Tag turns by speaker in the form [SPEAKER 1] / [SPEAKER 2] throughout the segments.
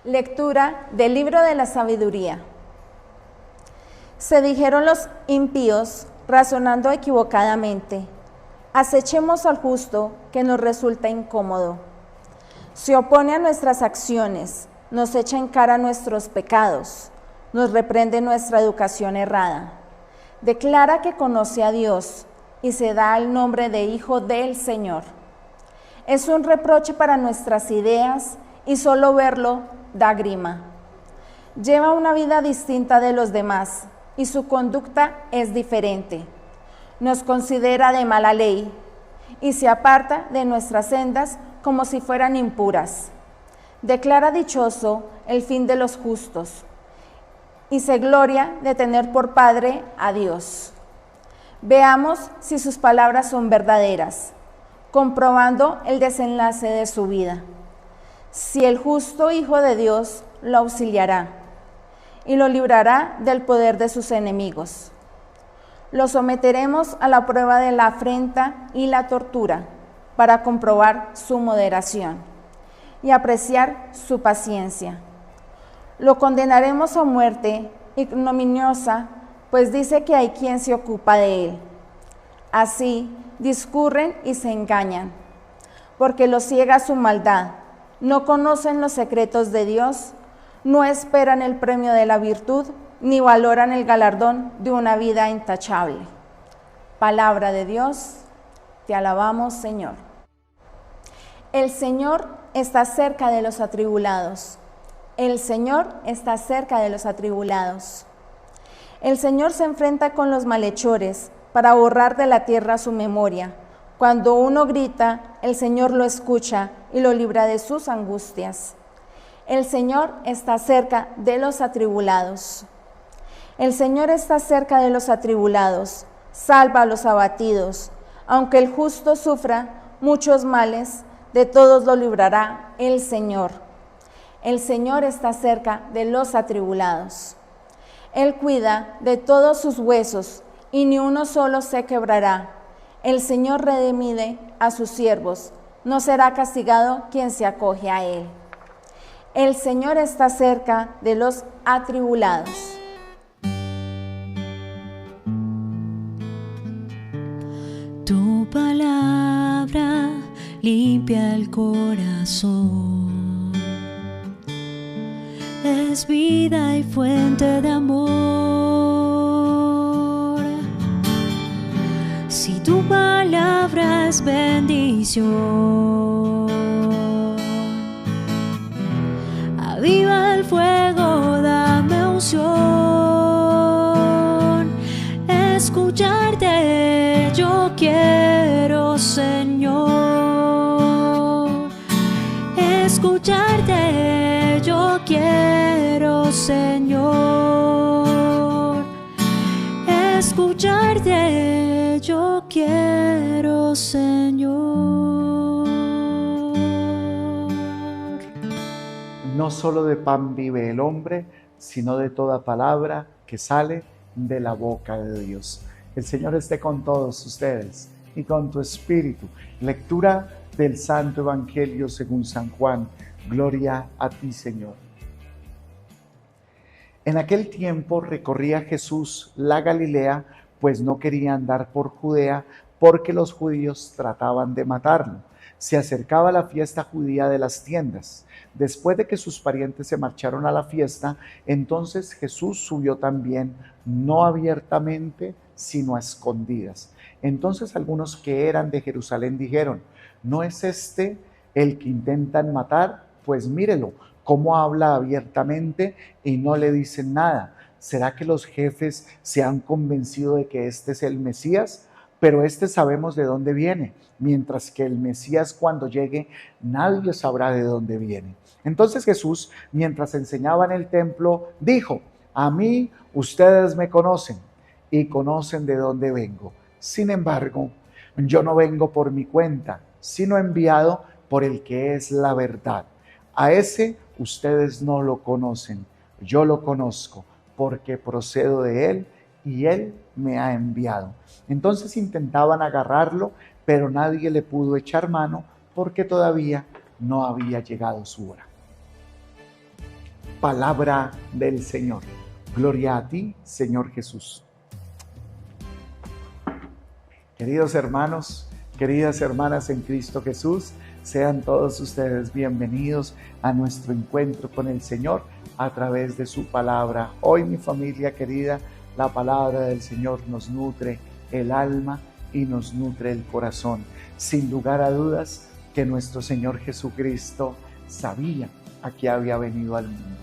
[SPEAKER 1] Lectura del libro de la sabiduría. Se dijeron los impíos, razonando equivocadamente: acechemos al justo, que nos resulta incómodo. Se opone a nuestras acciones, nos echa en cara nuestros pecados, nos reprende nuestra educación errada. Declara que conoce a Dios y se da el nombre de Hijo del Señor. Es un reproche para nuestras ideas y solo verlo da grima. Lleva una vida distinta de los demás y su conducta es diferente. Nos considera de mala ley y se aparta de nuestras sendas como si fueran impuras. Declara dichoso el fin de los justos y se gloria de tener por Padre a Dios. Veamos si sus palabras son verdaderas, comprobando el desenlace de su vida. Si el justo Hijo de Dios lo auxiliará y lo librará del poder de sus enemigos. Lo someteremos a la prueba de la afrenta y la tortura para comprobar su moderación y apreciar su paciencia. Lo condenaremos a muerte ignominiosa, pues dice que hay quien se ocupa de él. Así discurren y se engañan, porque los ciega su maldad. No conocen los secretos de Dios, no esperan el premio de la virtud, ni valoran el galardón de una vida intachable. Palabra de Dios, te alabamos, Señor. El Señor está cerca de los atribulados. El Señor está cerca de los atribulados. El Señor se enfrenta con los malhechores para borrar de la tierra su memoria. Cuando uno grita, el Señor lo escucha y lo libra de sus angustias. El Señor está cerca de los atribulados. El Señor está cerca de los atribulados, salva a los abatidos. Aunque el justo sufra muchos males, de todos lo librará el Señor. El Señor está cerca de los atribulados. Él cuida de todos sus huesos y ni uno solo se quebrará. El Señor redime a sus siervos, no será castigado quien se acoge a Él. El Señor está cerca de los atribulados.
[SPEAKER 2] Tu palabra limpia el corazón, es vida y fuente de amor. Si tu palabra es bendición, aviva el fuego, dame unción. Escucharte yo quiero, Señor. Escucharte yo quiero, Señor. Escucharte yo quiero, Señor.
[SPEAKER 3] No solo de pan vive el hombre, sino de toda palabra que sale de la boca de Dios. El Señor esté con todos ustedes y con tu espíritu. Lectura del Santo Evangelio según San Juan. Gloria a ti, Señor. En aquel tiempo recorría Jesús la Galilea, pues no quería andar por Judea, porque los judíos trataban de matarlo. Se acercaba la fiesta judía de las tiendas. Después de que sus parientes se marcharon a la fiesta, entonces Jesús subió también, no abiertamente, sino a escondidas. Entonces algunos que eran de Jerusalén dijeron: ¿no es este el que intentan matar? Pues mírelo, cómo habla abiertamente y no le dicen nada. ¿Será que los jefes se han convencido de que este es el Mesías? Pero este sabemos de dónde viene, mientras que el Mesías, cuando llegue, nadie sabrá de dónde viene. Entonces Jesús, mientras enseñaba en el templo, dijo: a mí ustedes me conocen y conocen de dónde vengo. Sin embargo, yo no vengo por mi cuenta, sino enviado por el que es la verdad. A ese ustedes no lo conocen, yo lo conozco, porque procedo de él y él me ha enviado. Entonces intentaban agarrarlo, pero nadie le pudo echar mano porque todavía no había llegado su hora. Palabra del Señor. Gloria a ti, Señor Jesús. Queridos hermanos, queridas hermanas en Cristo Jesús, sean todos ustedes bienvenidos a nuestro encuentro con el Señor a través de su palabra. Hoy, mi familia querida, la palabra del Señor nos nutre el alma y nos nutre el corazón. Sin lugar a dudas que nuestro Señor Jesucristo sabía a qué había venido al mundo.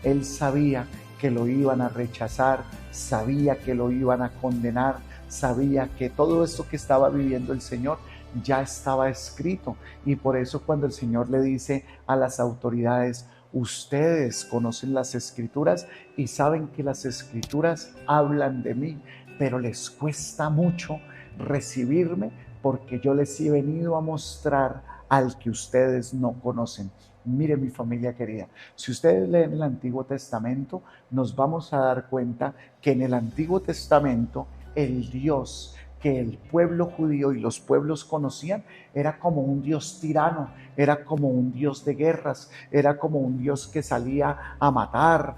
[SPEAKER 3] Él sabía que lo iban a rechazar, sabía que lo iban a condenar, sabía que todo esto que estaba viviendo el Señor ya estaba escrito. Y por eso cuando el Señor le dice a las autoridades: ustedes conocen las Escrituras y saben que las Escrituras hablan de mí, pero les cuesta mucho recibirme porque yo les he venido a mostrar al que ustedes no conocen. Mire, mi familia querida, si ustedes leen el Antiguo Testamento, nos vamos a dar cuenta que en el Antiguo Testamento el Dios que el pueblo judío y los pueblos conocían era como un Dios tirano, era como un Dios de guerras, era como un Dios que salía a matar,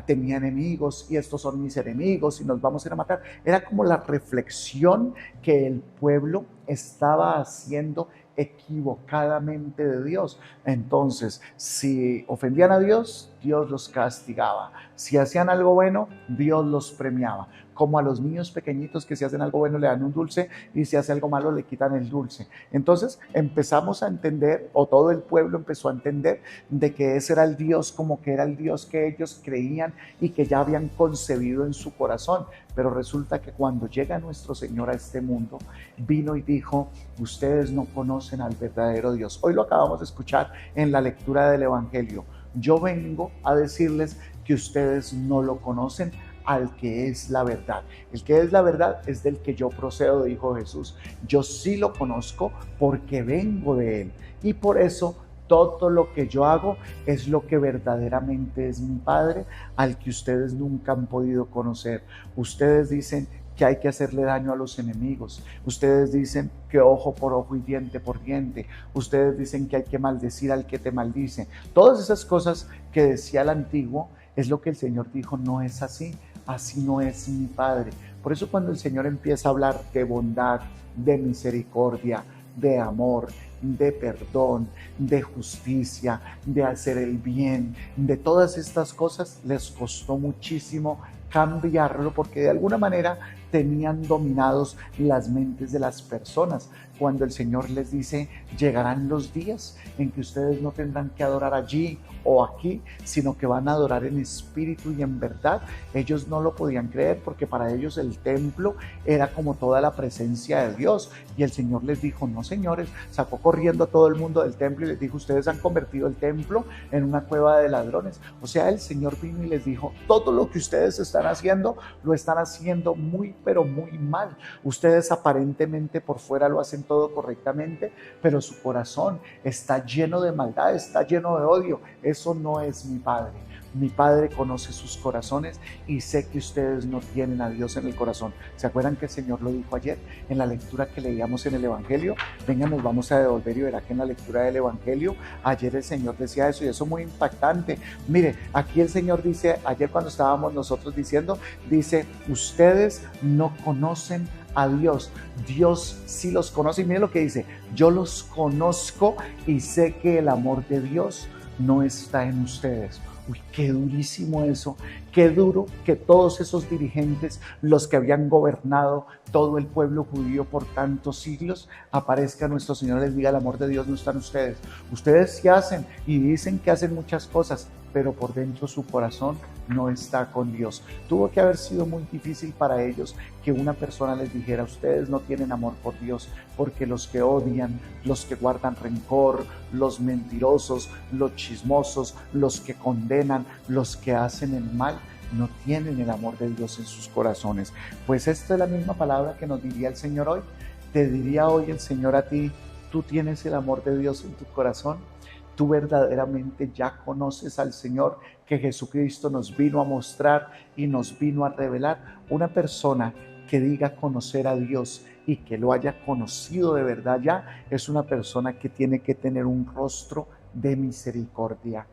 [SPEAKER 3] tenía enemigos y estos son mis enemigos y nos vamos a ir a matar. Era como la reflexión que el pueblo estaba haciendo equivocadamente de Dios. Entonces, si ofendían a Dios, Dios los castigaba. Si hacían algo bueno, Dios los premiaba. Como a los niños pequeñitos que si hacen algo bueno le dan un dulce y si hace algo malo le quitan el dulce. Entonces empezamos a entender, o todo el pueblo empezó a entender, de que ese era el Dios, como que era el Dios que ellos creían y que ya habían concebido en su corazón. Pero resulta que cuando llega nuestro Señor a este mundo, vino y dijo: ustedes no conocen al verdadero Dios. Hoy lo acabamos de escuchar en la lectura del Evangelio. Yo vengo a decirles que ustedes no lo conocen al que es la verdad. El que es la verdad es del que yo procedo, dijo Jesús. Yo sí lo conozco porque vengo de él. Y por eso todo lo que yo hago es lo que verdaderamente es mi Padre, al que ustedes nunca han podido conocer. Ustedes dicen que hay que hacerle daño a los enemigos. Ustedes dicen que ojo por ojo y diente por diente. Ustedes dicen que hay que maldecir al que te maldice. Todas esas cosas que decía el antiguo es lo que el Señor dijo: no es así. Así no es mi Padre. Por eso cuando el Señor empieza a hablar de bondad, de misericordia, de amor, de perdón, de justicia, de hacer el bien, de todas estas cosas, les costó muchísimo cambiarlo porque de alguna manera tenían dominados las mentes de las personas. Cuando el Señor les dice: llegarán los días en que ustedes no tendrán que adorar allí o aquí, sino que van a adorar en espíritu y en verdad, ellos no lo podían creer porque para ellos el templo era como toda la presencia de Dios. Y el Señor les dijo: no, señores. Sacó corriendo a todo el mundo del templo y les dijo: ustedes han convertido el templo en una cueva de ladrones. O sea, el Señor vino y les dijo: todo lo que ustedes están haciendo, lo están haciendo muy, pero muy mal. Ustedes aparentemente por fuera lo hacen todo correctamente, pero su corazón está lleno de maldad, está lleno de odio. Eso no es mi Padre. Mi Padre conoce sus corazones y sé que ustedes no tienen a Dios en el corazón. ¿Se acuerdan que el Señor lo dijo ayer en la lectura que leíamos en el Evangelio? Venga, nos vamos a devolver y verá que en la lectura del Evangelio ayer el Señor decía eso, y eso es muy impactante. Mire, aquí el Señor dice, ayer cuando estábamos nosotros diciendo, dice: ustedes no conocen a Dios. Dios sí los conoce, y mire lo que dice: yo los conozco y sé que el amor de Dios no está en ustedes. Uy, qué durísimo eso, qué duro que todos esos dirigentes, los que habían gobernado todo el pueblo judío por tantos siglos, aparezca nuestro Señor y les diga: el amor de Dios no está en ustedes. Ustedes sí hacen y dicen que hacen muchas cosas, pero por dentro su corazón no está con Dios. Tuvo que haber sido muy difícil para ellos que una persona les dijera: ustedes no tienen amor por Dios, porque los que odian, los que guardan rencor, los mentirosos, los chismosos, los que condenan, los que hacen el mal, no tienen el amor de Dios en sus corazones. Pues esta es la misma palabra que nos diría el Señor hoy. Te diría hoy el Señor a ti: ¿tú tienes el amor de Dios en tu corazón? ¿Tú verdaderamente ya conoces al Señor que Jesucristo nos vino a mostrar y nos vino a revelar? Una persona que diga conocer a Dios y que lo haya conocido de verdad ya, es una persona que tiene que tener un rostro de misericordia,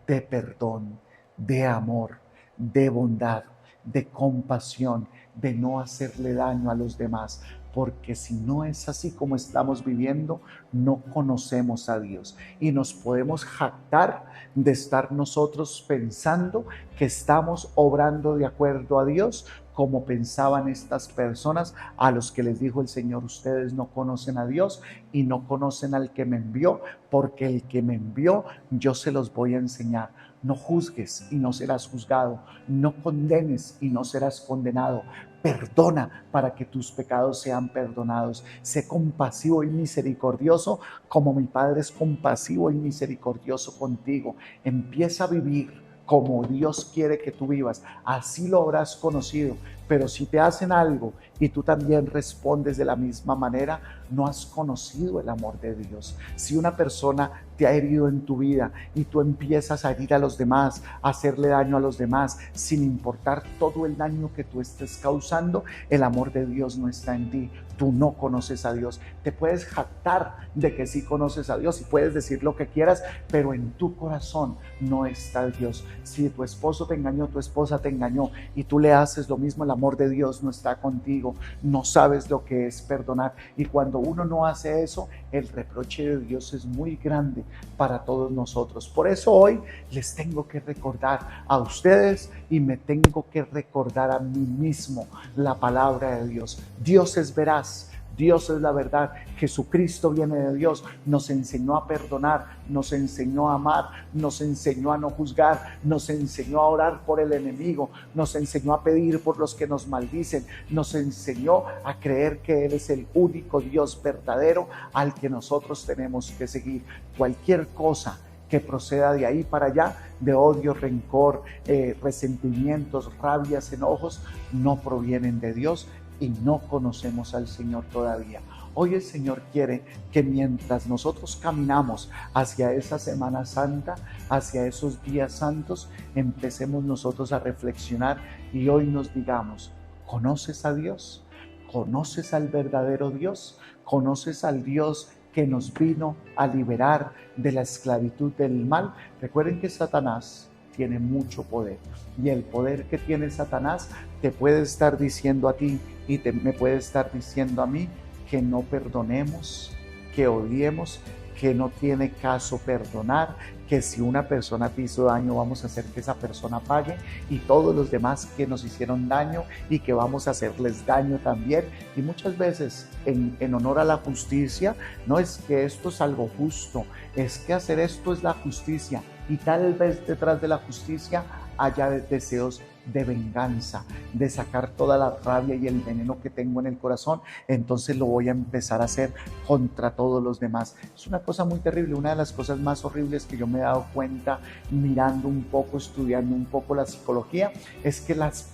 [SPEAKER 3] de perdón, de amor, de bondad, de compasión, de no hacerle daño a los demás. Porque si no es así como estamos viviendo, no conocemos a Dios y nos podemos jactar de estar nosotros pensando que estamos obrando de acuerdo a Dios, como pensaban estas personas a los que les dijo el Señor: ustedes no conocen a Dios y no conocen al que me envió, porque el que me envió yo se los voy a enseñar. No juzgues y no serás juzgado, no condenes y no serás condenado. Perdona para que tus pecados sean perdonados. Sé compasivo y misericordioso como mi Padre es compasivo y misericordioso contigo. Empieza a vivir como Dios quiere que tú vivas. Así lo habrás conocido. Pero si te hacen algo y tú también respondes de la misma manera, no has conocido el amor de Dios. Si una persona te ha herido en tu vida y tú empiezas a herir a los demás, a hacerle daño a los demás, sin importar todo el daño que tú estés causando, el amor de Dios no está en ti. Tú no conoces a Dios. Te puedes jactar de que sí conoces a Dios y puedes decir lo que quieras, pero en tu corazón no está Dios. Si tu esposo te engañó, tu esposa te engañó y tú le haces lo mismo, el amor de Dios no está contigo. No sabes lo que es perdonar. Y cuando uno no hace eso, el reproche de Dios es muy grande para todos nosotros. Por eso hoy les tengo que recordar a ustedes y me tengo que recordar a mí mismo la palabra de Dios. Dios es veraz. Dios es la verdad. Jesucristo viene de Dios. Nos enseñó a perdonar, nos enseñó a amar, nos enseñó a no juzgar, nos enseñó a orar por el enemigo, nos enseñó a pedir por los que nos maldicen, nos enseñó a creer que Él es el único Dios verdadero al que nosotros tenemos que seguir. Cualquier cosa que proceda de ahí para allá, de odio, rencor, resentimientos, rabias, enojos, no provienen de Dios y no conocemos al Señor todavía. Hoy el Señor quiere que mientras nosotros caminamos hacia esa Semana Santa, hacia esos días santos, empecemos nosotros a reflexionar y hoy nos digamos: ¿conoces a Dios? ¿Conoces al verdadero Dios? ¿Conoces al Dios que nos vino a liberar de la esclavitud del mal? Recuerden que Satanás tiene mucho poder y el poder que tiene Satanás te puede estar diciendo a ti y me puede estar diciendo a mí que no perdonemos, que odiemos, que no tiene caso perdonar, que si una persona te hizo daño vamos a hacer que esa persona pague y todos los demás que nos hicieron daño y que vamos a hacerles daño también. Y muchas veces en honor a la justicia, no es que esto es algo justo, es que hacer esto es la justicia y tal vez detrás de la justicia haya deseos de venganza, de sacar toda la rabia y el veneno que tengo en el corazón, entonces lo voy a empezar a hacer contra todos los demás. Es una cosa muy terrible. Una de las cosas más horribles que yo me he dado cuenta mirando un poco, estudiando un poco la psicología, es que las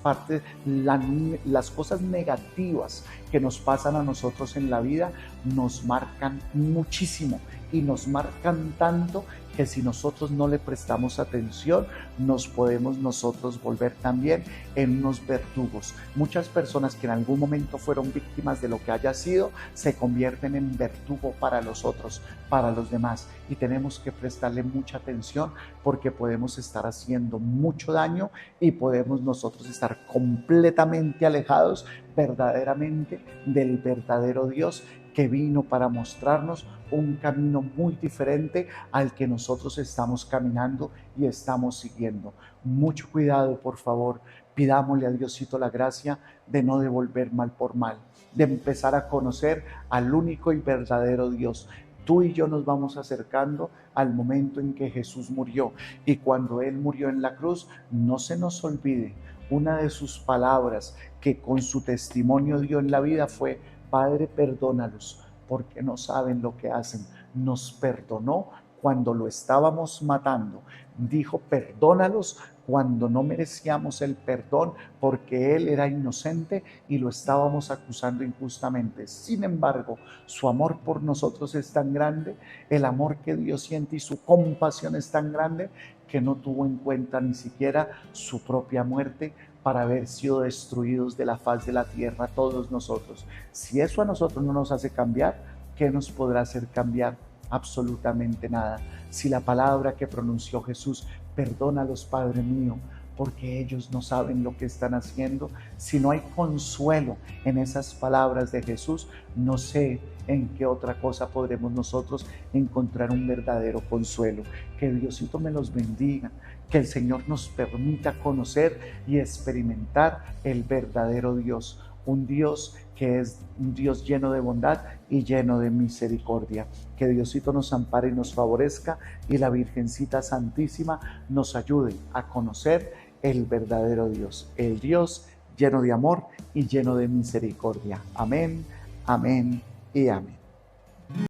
[SPEAKER 3] cosas negativas que nos pasan a nosotros en la vida nos marcan muchísimo y nos marcan tanto que si nosotros no le prestamos atención, nos podemos nosotros volver también en unos verdugos. Muchas personas que en algún momento fueron víctimas de lo que haya sido, se convierten en verdugo para los otros, para los demás. Y tenemos que prestarle mucha atención porque podemos estar haciendo mucho daño y podemos nosotros estar completamente alejados verdaderamente del verdadero Dios que vino para mostrarnos un camino muy diferente al que nosotros estamos caminando y estamos siguiendo. Mucho cuidado, por favor. Pidámosle a Diosito la gracia de no devolver mal por mal, de empezar a conocer al único y verdadero Dios. Tú y yo nos vamos acercando al momento en que Jesús murió, y cuando Él murió en la cruz, no se nos olvide, una de sus palabras que con su testimonio dio en la vida fue: Padre, perdónalos, porque no saben lo que hacen. Nos perdonó cuando lo estábamos matando. Dijo: perdónalos cuando no merecíamos el perdón, porque Él era inocente y lo estábamos acusando injustamente. Sin embargo, su amor por nosotros es tan grande, el amor que Dios siente y su compasión es tan grande, que no tuvo en cuenta ni siquiera su propia muerte para haber sido destruidos de la faz de la tierra todos nosotros. Si eso a nosotros no nos hace cambiar, ¿qué nos podrá hacer cambiar? Absolutamente nada. Si la palabra que pronunció Jesús, Perdónalos, Padre mío, porque ellos no saben lo que están haciendo. Si no hay consuelo en esas palabras de Jesús, no sé en qué otra cosa podremos nosotros encontrar un verdadero consuelo. Que Diosito me los bendiga, que el Señor nos permita conocer y experimentar el verdadero Dios, un Dios que es un Dios lleno de bondad y lleno de misericordia. Que Diosito nos ampare y nos favorezca, y la Virgencita Santísima nos ayude a conocer el verdadero Dios, el Dios lleno de amor y lleno de misericordia. Amén, amén y amén.